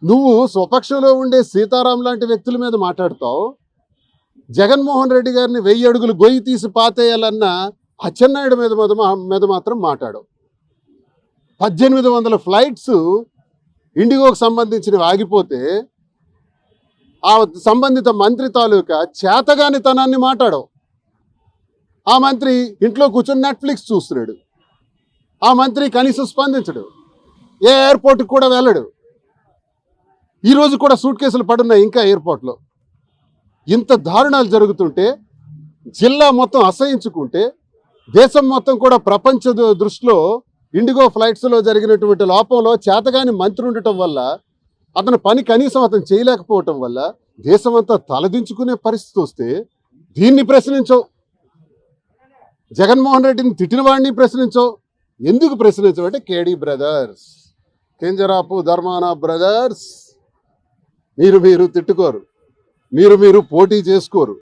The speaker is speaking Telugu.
నువ్వు స్వపక్షంలో ఉండే సీతారాం లాంటి వ్యక్తుల మీద మాట్లాడుతావు. జగన్మోహన్ రెడ్డి గారిని 1000 అడుగులు గొయ్యి తీసి పాతేయాలన్న అచ్చెన్నాయుడు మీద మాత్రం మాట్లాడవు. 1800 ఫ్లైట్స్ ఇండిగోకు సంబంధించినవి ఆగిపోతే ఆ సంబంధిత మంత్రి తాలూకా చేతగానితనాన్ని మాట్లాడవు. ఆ మంత్రి ఇంట్లో కూర్చొని నెట్ఫ్లిక్స్ చూస్తున్నాడు. ఆ మంత్రి కనీసం స్పందించడు. ఏ ఎయిర్పోర్ట్కి కూడా వెళ్ళడు. ఈరోజు కూడా సూట్ కేసులు పడున్నాయి ఇంకా ఎయిర్పోర్ట్లో. ఇంత దారుణాలు జరుగుతుంటే, జిల్లా మొత్తం అసహించుకుంటే, దేశం మొత్తం కూడా ప్రపంచ దృష్టిలో ఇండిగో ఫ్లైట్స్లో జరిగినటువంటి లోపంలో చేతగాని మంత్రి ఉండటం వల్ల, అతని పని కనీసం అతను చేయలేకపోవటం వల్ల దేశమంతా తలదించుకునే పరిస్థితి వస్తే దీన్ని ప్రశ్నించవు. జగన్మోహన్ రెడ్డిని తిట్టిన వాడిని ప్రశ్నించవు. ఎందుకు ప్రశ్నించవు అంటే కేడీ బ్రదర్స్, కింజరాపు ధర్మాన బ్రదర్స్, మీరు తిట్టుకోరు, మీరు పోటీ చేసుకోరు.